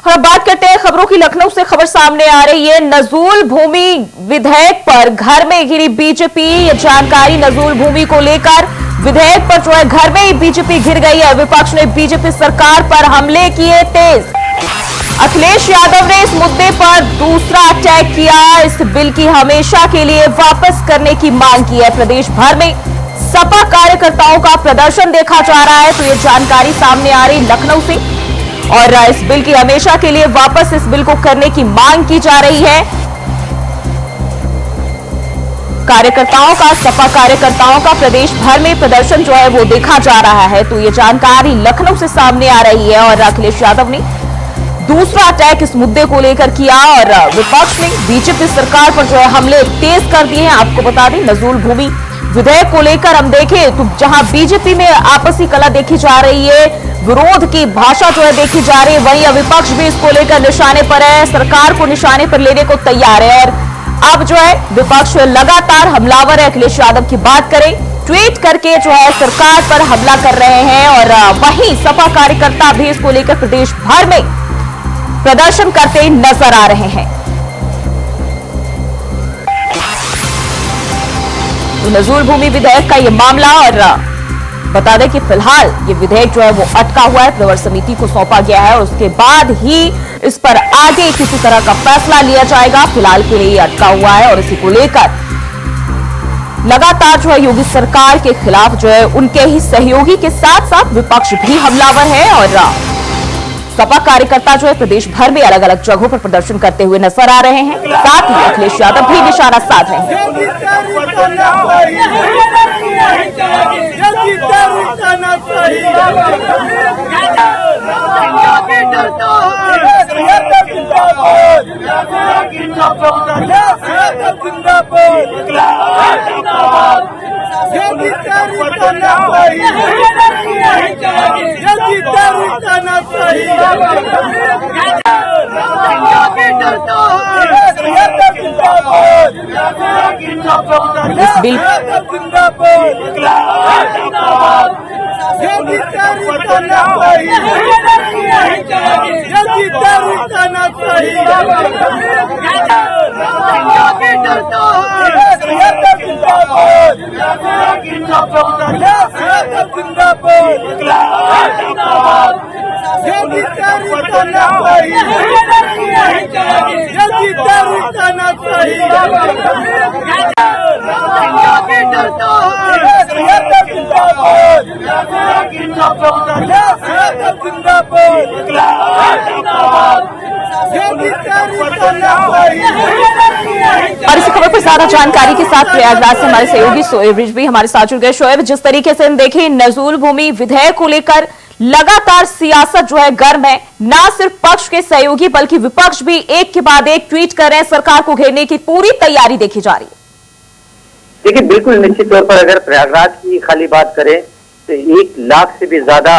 और अब बात करते हैं खबरों की। लखनऊ से खबर सामने आ रही है नजूल भूमि विधेयक पर घर में घिरी बीजेपी। ये जानकारी नजूल भूमि को लेकर विधेयक पर जो है घर में ही बीजेपी घिर गई है। विपक्ष ने बीजेपी सरकार पर हमले किए तेज। अखिलेश यादव ने इस मुद्दे पर दूसरा अटैक किया। इस बिल की हमेशा के लिए वापस करने की मांग की है। प्रदेश भर में सपा कार्यकर्ताओं का प्रदर्शन देखा जा रहा है। तो ये जानकारी सामने आ रही लखनऊ से, और इस बिल की हमेशा के लिए वापस इस बिल को करने की मांग की जा रही है। कार्यकर्ताओं का, सपा कार्यकर्ताओं का प्रदेश भर में प्रदर्शन जो है वो देखा जा रहा है। तो ये जानकारी लखनऊ से सामने आ रही है और अखिलेश यादव ने दूसरा अटैक इस मुद्दे को लेकर किया और विपक्ष ने बीजेपी सरकार पर जो है हमले तेज कर दिए हैं। आपको बता दें नजूल भूमि विधेयक को लेकर हम देखें तो जहां बीजेपी में आपसी कला देखी जा रही है, विरोध की भाषा जो है देखी जा रही है, वहीं विपक्ष भी इसको लेकर निशाने पर है, सरकार को निशाने पर लेने को तैयार है। और अब जो है विपक्ष लगातार हमलावर है। अखिलेश यादव की बात करें, ट्वीट करके जो है सरकार पर हमला कर रहे हैं और वहीं सपा कार्यकर्ता भी इसको लेकर प्रदेश भर में प्रदर्शन करते नजर आ रहे हैं। तो नजूल भूमि विधेयक का ये मामला, और बता दें कि फिलहाल ये विधेयक जो है वो अटका हुआ है, प्रवर समिति को सौंपा गया है और उसके बाद ही इस पर आगे किसी तरह का फैसला लिया जाएगा। फिलहाल के लिए ये अटका हुआ है और इसी को लेकर लगातार जो है योगी सरकार के खिलाफ जो है उनके ही सहयोगी के साथ साथ विपक्ष भी हमलावर है और सपा कार्यकर्ता जो है प्रदेश भर में अलग अलग जगहों पर प्रदर्शन करते हुए नजर आ रहे हैं। साथ ही अखिलेश यादव भी निशाना साध रहे हैं। इस बिल और इसी खबर पर ज्यादा जानकारी के साथ प्रयागराज से हमारे सहयोगी शोएब रिज भी हमारे साथ जुड़ गए। शोएब, जिस तरीके से हम देखें नजूल भूमि विधेयक को लेकर लगातार सियासत जो है गर्म है, ना सिर्फ पक्ष के सहयोगी बल्कि विपक्ष भी एक के बाद एक ट्वीट कर रहे हैं, सरकार को घेरने की पूरी तैयारी देखी जा रही है। देखिए, बिल्कुल निश्चित तौर पर अगर प्रयागराज की खाली बात करें तो 1 लाख से भी ज्यादा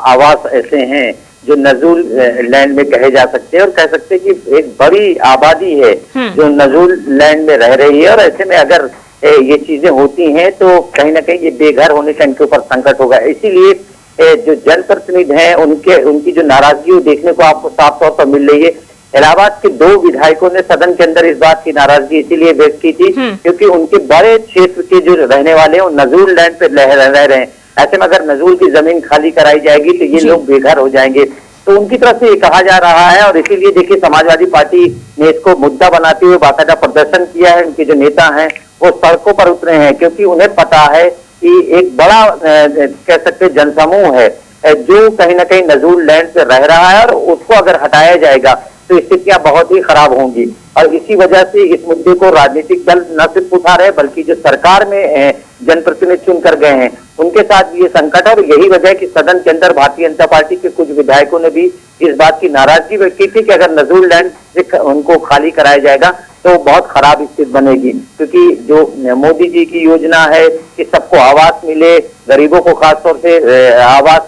आवास ऐसे हैं जो नजूल लैंड में कहे जा सकते हैं और कह सकते हैं कि एक बड़ी आबादी है जो नजूल लैंड में रह रही है। और ऐसे में अगर ये चीजें होती हैं तो कहीं ना कहीं ये बेघर होने का इनके ऊपर संकट होगा। इसीलिए जो जनप्रतिनिधि हैं उनकी जो नाराजगी देखने को आपको साफ तौर पर मिल रही है। इलाहाबाद के 2 विधायकों ने सदन के अंदर इस बात की नाराजगी इसीलिए व्यक्त की थी क्योंकि उनके बड़े क्षेत्र के जो रहने वाले हैं वो नजूल लैंड पे रह रहे हैं। ऐसे में अगर नजूल की जमीन खाली कराई जाएगी तो ये लोग बेघर हो जाएंगे। तो उनकी तरफ से ये कहा जा रहा है और इसीलिए देखिए समाजवादी पार्टी ने इसको मुद्दा बनाते हुए बाकायदा प्रदर्शन किया है। उनके जो नेता हैं वो सड़कों पर उतरे हैं क्योंकि उन्हें पता है कि एक बड़ा कह सकते जनसमूह है जो कहीं ना कहीं नजूल लैंड पे रह रहा है और उसको अगर हटाया जाएगा तो स्थितियां बहुत ही खराब होंगी। और इसी वजह से इस मुद्दे को राजनीतिक दल न सिर्फ उठा रहे बल्कि जो सरकार में जनप्रतिनिधि चुनकर गए हैं उनके साथ भी ये संकट है। और यही वजह है कि सदन के अंदर भारतीय जनता पार्टी के कुछ विधायकों ने भी इस बात की नाराजगी व्यक्त की थी कि अगर नजूल लैंड से उनको खाली कराया जाएगा तो बहुत खराब स्थिति बनेगी। क्योंकि जो मोदी जी की योजना है कि सबको आवास मिले, गरीबों को खासतौर से आवास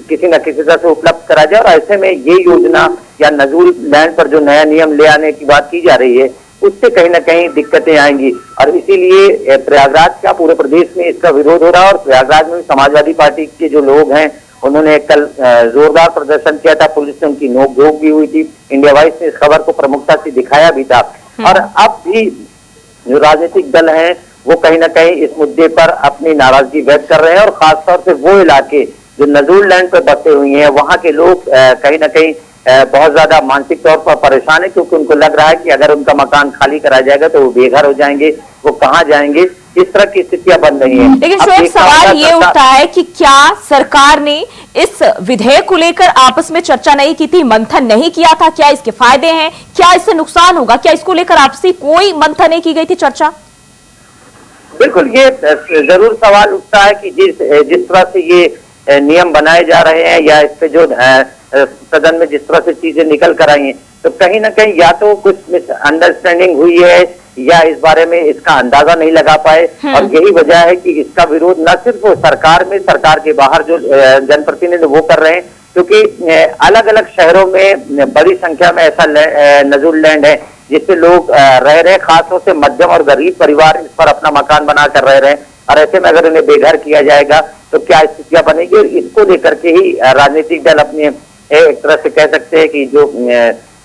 किसी न किसी तरह से उपलब्ध करा जाए, और ऐसे में ये योजना या नजूल लैंड पर जो नया नियम ले आने की बात की जा रही है उससे कहीं ना कहीं दिक्कतें आएंगी। और इसीलिए प्रयागराज का पूरे प्रदेश में इसका विरोध हो रहा है और प्रयागराज में समाजवादी पार्टी के जो लोग हैं उन्होंने कल जोरदार प्रदर्शन किया था, पुलिस से उनकी नोक-झोंक भी हुई थी। इंडिया वाइज ने इस खबर को प्रमुखता से दिखाया भी था। और अब भी जो राजनीतिक दल हैं वो कहीं ना कहीं इस मुद्दे पर अपनी नाराजगी व्यक्त कर रहे हैं, और खासतौर से वो इलाके जो नजूल लैंड पर बसे हुए हैं वहां के लोग कहीं ना कहीं बहुत ज्यादा मानसिक तौर पर परेशान है, क्योंकि उनको लग रहा है कि अगर उनका मकान खाली कराया जाएगा तो वो बेघर हो जाएंगे, वो कहाँ जाएंगे, इस तरह की स्थितियां बन रही हैं। लेकिन शोएब, सवाल ये उठता है कि क्या सरकार ने इस विधेयक को लेकर आपस में चर्चा नहीं की थी, मंथन नहीं किया था? क्या इसके फायदे हैं, क्या इससे नुकसान होगा? क्या इसको लेकर आपसी कोई मंथन नहीं की गई थी, चर्चा? बिल्कुल, ये जरूर सवाल उठता है कि जिस तरह से ये नियम बनाए जा रहे हैं या इस पे जो सदन में जिस तरह से चीजें निकल कर आई हैं, तो कहीं ना कहीं या तो कुछ मिसअंडरस्टैंडिंग हुई है या इस बारे में इसका अंदाजा नहीं लगा पाए। और यही वजह है कि इसका विरोध न सिर्फ सरकार में, सरकार के बाहर जो जनप्रतिनिधि वो कर रहे हैं, क्योंकि अलग अलग शहरों में बड़ी संख्या में ऐसा नजूल लैंड है जिससे लोग रह रहे, खासतौर से मध्यम और गरीब परिवार इस पर अपना मकान बनाकर रह रहे हैं। और ऐसे में अगर उन्हें बेघर किया जाएगा तो क्या स्थितियां बनेगी, और इसको लेकर के ही राजनीतिक दल अपने एक तरह से कह सकते हैं कि जो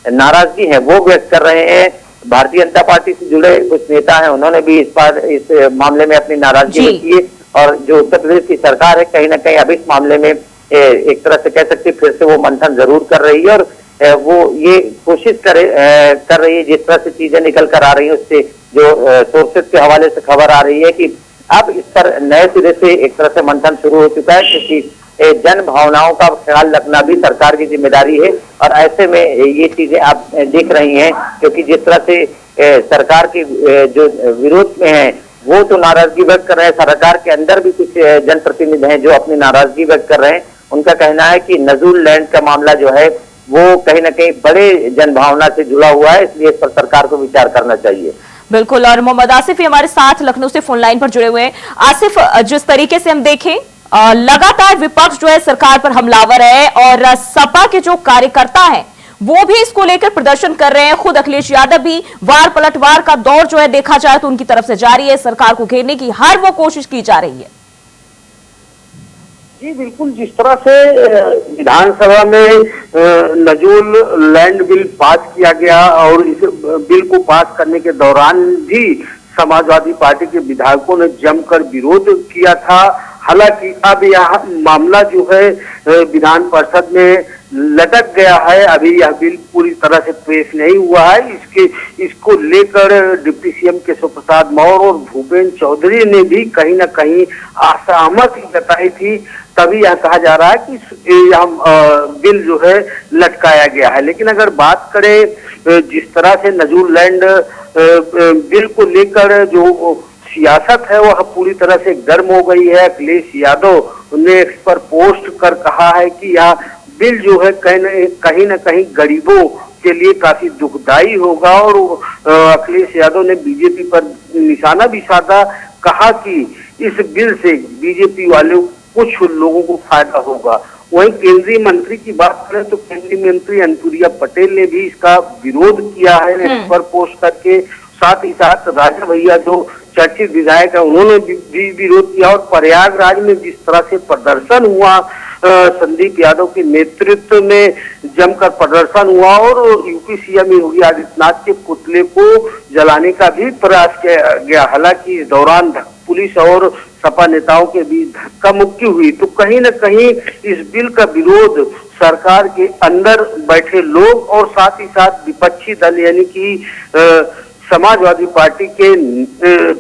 नाराजगी है वो व्यक्त कर रहे हैं। भारतीय जनता पार्टी से जुड़े कुछ नेता हैं, उन्होंने भी इस मामले में अपनी नाराजगी व्यक्त की है, और जो उत्तर प्रदेश की सरकार है कहीं ना कहीं अब इस मामले में एक तरह से कह सकते फिर से वो मंथन जरूर कर रही है, और वो ये कोशिश कर रही है, जिस तरह से चीजें निकल कर आ रही है उससे जो सोर्सेज के हवाले से खबर आ रही है कि अब इस पर नए सिरे से एक तरह से मंथन शुरू हो चुका है, क्योंकि जन भावनाओं का ख्याल रखना भी सरकार की जिम्मेदारी है। और ऐसे में ये चीजें आप देख रही हैं, क्योंकि जिस तरह से सरकार के जो विरोध में है वो तो नाराजगी व्यक्त कर रहे हैं, सरकार के अंदर भी कुछ जनप्रतिनिधि हैं जो अपनी नाराजगी व्यक्त कर रहे हैं। उनका कहना है कि नजूल लैंड का मामला जो है वो कहीं ना कहीं बड़े जनभावना से जुड़ा हुआ है, इसलिए इस पर सरकार को विचार करना चाहिए। बिल्कुल, और मोहम्मद आसिफ भी हमारे साथ लखनऊ से फोन लाइन पर जुड़े हुए हैं। आसिफ, जिस तरीके से हम देखें लगातार विपक्ष जो है सरकार पर हमलावर है, और सपा के जो कार्यकर्ता हैं वो भी इसको लेकर प्रदर्शन कर रहे हैं। खुद अखिलेश यादव भी वार पलटवार का दौर जो है देखा जाए तो उनकी तरफ से जारी है, सरकार को घेरने की हर वो कोशिश की जा रही है। जी बिल्कुल, जिस तरह से विधानसभा में नजूल लैंड बिल पास किया गया और इस बिल को पास करने के दौरान भी समाजवादी पार्टी के विधायकों ने जमकर विरोध किया था। हालांकि अब यह मामला जो है विधान परिषद में लटक गया है, अभी यह बिल पूरी तरह से पेश नहीं हुआ है। इसको लेकर डिप्टी सीएम केशव प्रसाद मौर्य और भूपेन्द्र चौधरी ने भी कहीं न कहीं असहमति जताई थी, तभी यह कहा जा रहा है कि यह बिल जो है लटकाया गया है। लेकिन अगर बात करें जिस तरह से नजूल लैंड बिल को लेकर जो सियासत है वह पूरी तरह से गर्म हो गई है। अखिलेश यादव ने इस पर पोस्ट कर कहा है कि यह बिल जो है कहीं न कहीं गरीबों के लिए काफी दुखदाई होगा, और अखिलेश यादव ने बीजेपी पर निशाना भी साधा, कहा कि इस बिल से बीजेपी वाले कुछ लोगों को फायदा होगा। वहीं केंद्रीय मंत्री की बात करें तो केंद्रीय मंत्री अनुप्रिया पटेल ने भी इसका विरोध किया है इस पर पोस्ट करके। साथ ही साथ राजा भैया जो चर्चित विधायक है उन्होंने भी विरोध किया, और प्रयागराज में जिस तरह से प्रदर्शन हुआ, संदीप यादव के नेतृत्व में जमकर प्रदर्शन हुआ, और यूपी सीएम योगी आदित्यनाथ के पुतले को जलाने का भी प्रयास किया गया। हालांकि इस दौरान पुलिस और सपा नेताओं के बीच धक्का मुक्की हुई, तो कहीं न कहीं इस बिल का विरोध सरकार के अंदर बैठे लोग और साथ ही साथ विपक्षी दल यानी कि समाजवादी पार्टी के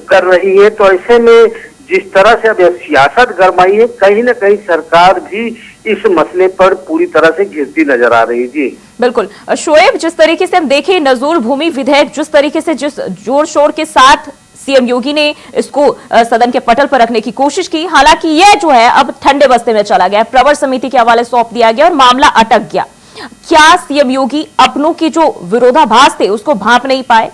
कर रही है। तो ऐसे में जिस तरह से अब सियासत गरमाई है, कहीं न कहीं सरकार भी इस मसले पर पूरी तरह से घिरती नजर आ रही है। जी बिल्कुल शोएब, जिस तरीके से हम देखें नजूल भूमि विधेयक जिस तरीके से जिस जोर शोर के साथ सीएम योगी ने इसको सदन के पटल पर रखने की कोशिश की, हालांकि यह जो है अब ठंडे बस्ते में चला गया, प्रवर समिति के हवाले सौंप दिया गया और मामला अटक गया। क्या सीएम योगी अपनों की जो विरोधाभास थे उसको भांप नहीं पाए?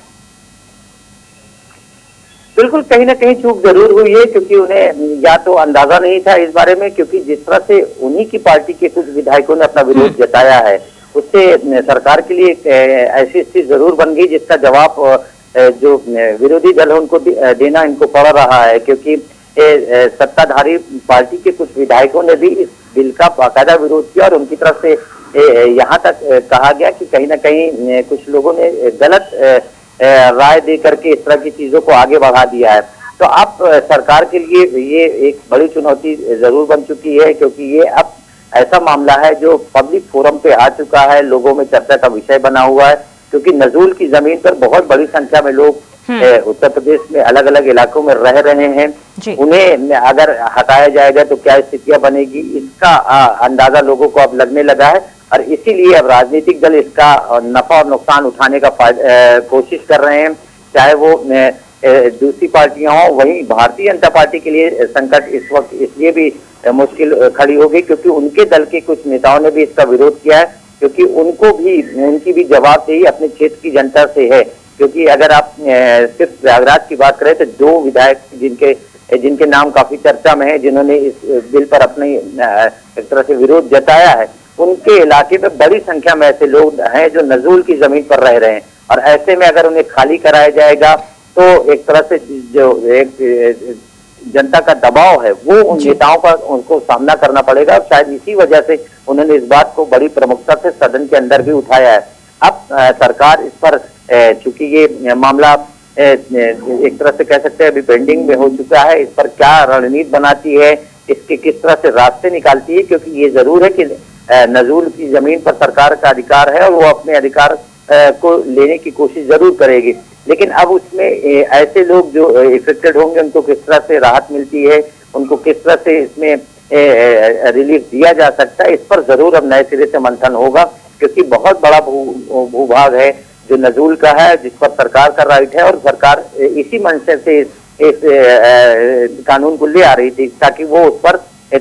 बिल्कुल, कहीं ना कहीं चूक जरूर हुई है, क्योंकि उन्हें या तो अंदाजा नहीं था इस बारे में, क्योंकि जिस तरह से उन्हीं की पार्टी के कुछ विधायकों ने अपना विरोध जताया है उससे सरकार के लिए ऐसी स्थिति जरूर बन गई जिसका जवाब जो विरोधी दल है उनको देना इनको पड़ रहा है, क्योंकि सत्ताधारी पार्टी के कुछ विधायकों ने भी इस बिल का बाकायदा विरोध किया और उनकी तरफ से यहाँ तक कहा गया कि कहीं ना कहीं कुछ लोगों ने गलत राय दे करके इस तरह की चीजों को आगे बढ़ा दिया है। तो अब सरकार के लिए ये एक बड़ी चुनौती जरूर बन चुकी है, क्योंकि ये अब ऐसा मामला है जो पब्लिक फोरम पे आ चुका है, लोगों में चर्चा का विषय बना हुआ है, क्योंकि नजूल की जमीन पर बहुत बड़ी संख्या में लोग उत्तर प्रदेश में अलग अलग इलाकों में रह रहे हैं। उन्हें अगर हटाया जाएगा तो क्या स्थितियां बनेगी, इसका अंदाजा लोगों को अब लगने लगा है और इसीलिए अब राजनीतिक दल इसका नफा और नुकसान उठाने का कोशिश कर रहे हैं, चाहे वो दूसरी पार्टियां हों। वहीं भारतीय जनता पार्टी के लिए संकट इस वक्त इसलिए भी मुश्किल खड़ी हो गई क्योंकि उनके दल के कुछ नेताओं ने भी इसका विरोध किया है, क्योंकि उनकी भी जवाबदेही अपने क्षेत्र की जनता से है। क्योंकि अगर आप सिर्फ प्रयागराज की बात करें तो 2 विधायक जिनके नाम काफी चर्चा में है, जिन्होंने इस बिल पर अपने एक तरह से विरोध जताया है, उनके इलाके में बड़ी संख्या में ऐसे लोग हैं जो नजूल की जमीन पर रह रहे हैं और ऐसे में अगर उन्हें खाली कराया जाएगा तो एक तरह से जो एक जनता का दबाव है वो उन नेताओं का उनको सामना करना पड़ेगा और शायद इसी वजह से उन्होंने इस बात को बड़ी प्रमुखता से सदन के अंदर भी उठाया है। अब सरकार इस पर चूंकि ये मामला एक तरह से कह सकते हैं अभी पेंडिंग में हो चुका है, इस पर क्या रणनीति बनाती है, इसके किस तरह से रास्ते निकालती है, क्योंकि ये जरूर है कि नजूल की जमीन पर सरकार का अधिकार है और वो अपने अधिकार को लेने की कोशिश जरूर करेगी, लेकिन अब उसमें ऐसे लोग जो इफेक्टेड होंगे उनको किस तरह से राहत मिलती है, उनको किस तरह से इसमें रिलीफ दिया जा सकता है, इस पर जरूर अब नए सिरे से मंथन होगा, क्योंकि बहुत बड़ा भूभाग है जो नजूल का है, जिस पर सरकार का राइट है और सरकार इसी मंशा से इस कानून को ले आ रही थी ताकि वो उस पर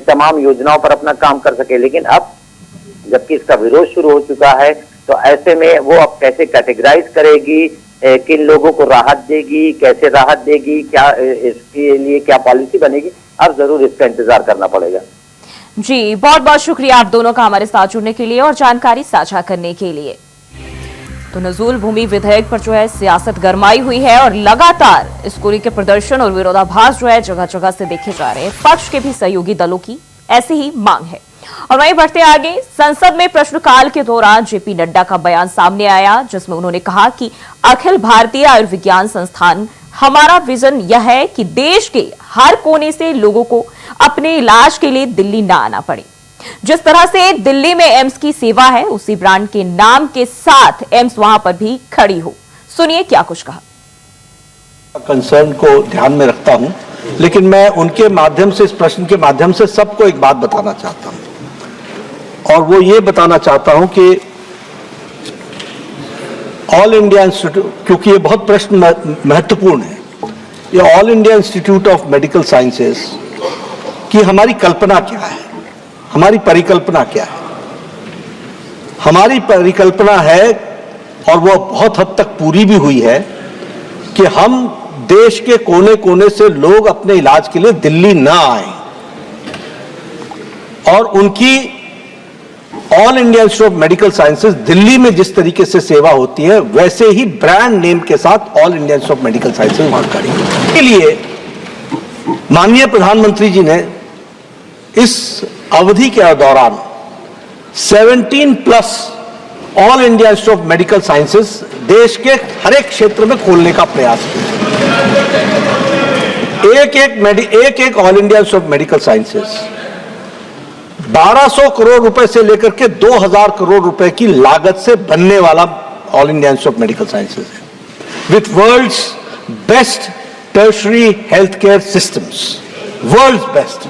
तमाम योजनाओं पर अपना काम कर सके। लेकिन अब जबकि इसका विरोध शुरू हो चुका है तो ऐसे में वो अब कैसे कैटेगराइज करेगी, किन लोगों को राहत देगी, कैसे राहत देगी, क्या इसके लिए क्या पॉलिसी बनेगी, अब जरूर इसका इंतजार करना पड़ेगा। जी, बहुत बहुत शुक्रिया आप दोनों का हमारे साथ जुड़ने के लिए और जानकारी साझा करने के लिए। तो नजूल भूमि विधेयक पर जो है सियासत गरमाई हुई है और लगातार इसको लेकर प्रदर्शन और विरोधाभास जो है जगह जगह से देखे जा रहे हैं। पक्ष के भी सहयोगी दलों की ऐसी ही मांग है। और वहीं बढ़ते आगे, संसद में प्रश्नकाल के दौरान जेपी नड्डा का बयान सामने आया जिसमें उन्होंने कहा कि अखिल भारतीय आयुर्विज्ञान संस्थान हमारा विजन यह है कि देश के हर कोने से लोगों को अपने इलाज के लिए दिल्ली ना आना पड़े। जिस तरह से दिल्ली में एम्स की सेवा है उसी ब्रांड के नाम के साथ एम्स वहां पर भी खड़ी हो। सुनिए क्या कुछ कहा। कंसर्न को ध्यान में रखता हूं, लेकिन मैं उनके माध्यम से, इस प्रश्न के माध्यम से सबको एक बात बताना चाहता हूं और वो ये बताना चाहता हूं कि ऑल इंडिया इंस्टीट्यूट, क्योंकि ये बहुत प्रश्न महत्वपूर्ण है, ये all India Institute of medical sciences की हमारी कल्पना क्या है, हमारी परिकल्पना क्या है। हमारी परिकल्पना है और वो बहुत हद तक पूरी भी हुई है कि हम देश के कोने कोने से लोग अपने इलाज के लिए दिल्ली ना आए और उनकी all India Institute of Medical Sciences Delhi में जिस तरीके से सेवा होती है वैसे ही ब्रांड नेम के साथ all India Institute of Medical sciences वहां खड़ी है। इसके लिए माननीय प्रधानमंत्री जी ने इस अवधि के दौरान 17+ all India Institute of Medical sciences देश के हर एक क्षेत्र में खोलने का प्रयास किया। एक all India Institute of Medical sciences 1200 crore रुपए से लेकर के 2000 करोड़ रुपए की लागत से बनने वाला All India Institute of Medical Sciences है, with world's best tertiary health care systems, world's best.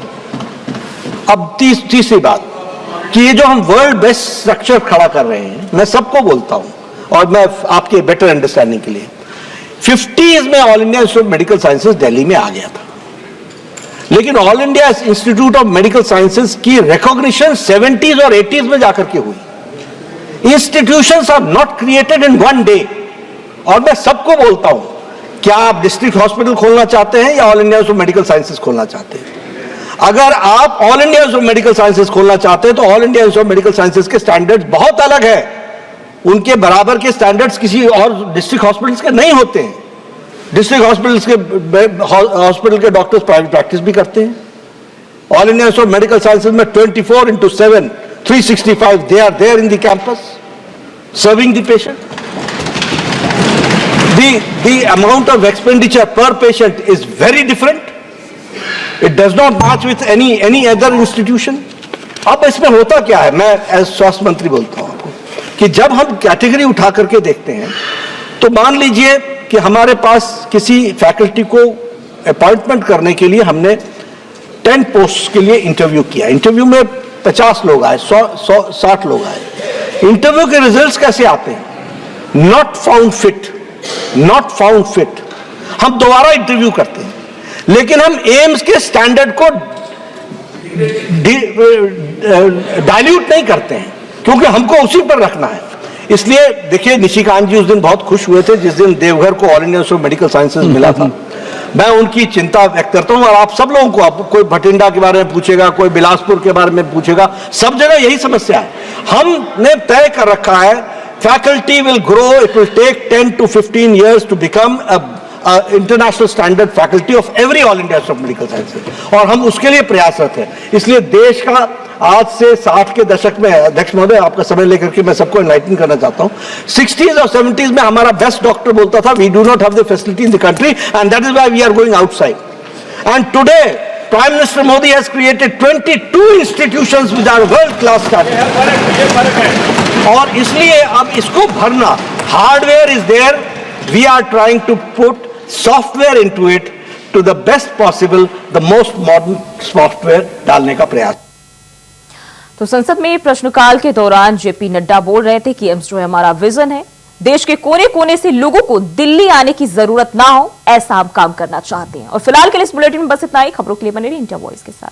अब तीसरी बात कि ये जो हम वर्ल्ड बेस्ट स्ट्रक्चर खड़ा कर रहे हैं, मैं सबको बोलता हूं और मैं आपके बेटर अंडरस्टैंडिंग के लिए 50s में All India Institute of Medical Sciences Delhi में आ गया था, लेकिन All India Institute of Medical Sciences की रिकॉग्निशन 70s और 80s में जाकर के हुई। Institutions are not created in one day. और मैं सबको बोलता हूं, क्या आप डिस्ट्रिक्ट हॉस्पिटल खोलना चाहते हैं या all India Institute of Medical sciences खोलना चाहते हैं? अगर आप all India Institute of Medical sciences खोलना चाहते हैं तो all India Institute of Medical sciences के स्टैंडर्ड्स बहुत अलग है, उनके बराबर के स्टैंडर्ड्स किसी और डिस्ट्रिक्ट हॉस्पिटल्स के नहीं होते हैं। डिस्ट्रिक्ट हॉस्पिटल के डॉक्टर्स प्राइवेट प्रैक्टिस भी करते हैं, All India Institute of Medical Sciences में 24/7, 365, they are there in the campus, serving the patient. The amount of expenditure per patient is very different. It does not match with any other institution. अब इसमें होता क्या है, मैं as स्वास्थ्य मंत्री बोलता हूं आपको कि जब हम कैटेगरी उठा करके देखते हैं तो मान लीजिए कि हमारे पास किसी फैकल्टी को अपॉइंटमेंट करने के लिए हमने 10 पोस्ट के लिए इंटरव्यू किया। इंटरव्यू में 50 लोग आए, 60 लोग आए। इंटरव्यू के रिजल्ट्स कैसे आते हैं? Not found fit. हम दोबारा इंटरव्यू करते हैं, लेकिन हम एम्स के स्टैंडर्ड को डाइल्यूट नहीं करते हैं, क्योंकि हमको उसी पर रखना है। इसलिए देखिए, निशिकांत जी उस दिन बहुत खुश हुए थे जिस दिन देवघर को all India Institute of Medical sciences मिला था। मैं उनकी चिंता व्यक्त करता हूं, और आप सब लोगों को, आप कोई भटिंडा के बारे में पूछेगा, कोई बिलासपुर के बारे में पूछेगा, सब जगह यही समस्या है। हमने तय कर रखा है, faculty will grow, it will take 10 to 15 years to become international standard faculty of every All India Institute of Medical Sciences, और हम उसके लिए प्रयासरत हैं। इसलिए देश का आज से 60 के दशक में, अध्यक्ष महोदय आपका समय लेकर के मैं सबको एनलाइटन करना चाहता हूं, 60s और 70s में हमारा बेस्ट डॉक्टर बोलता था, we do not have the facility in the country and that is why we are going outside. And today prime minister Modi has created 22 institutions with are world class standard, और इसलिए अब इसको भरना, hardware is there, we are trying to put software into it to the best possible, the most modern software डालने का प्रयास। तो संसद में प्रश्नकाल के दौरान जेपी नड्डा बोल रहे थे कि एम्स जो है हमारा विजन है, देश के कोने कोने से लोगों को दिल्ली आने की जरूरत ना हो, ऐसा हम काम करना चाहते हैं। और फिलहाल के लिए इस बुलेटिन में बस इतना ही। खबरों के लिए बने रहिए इंडिया वॉइस के साथ।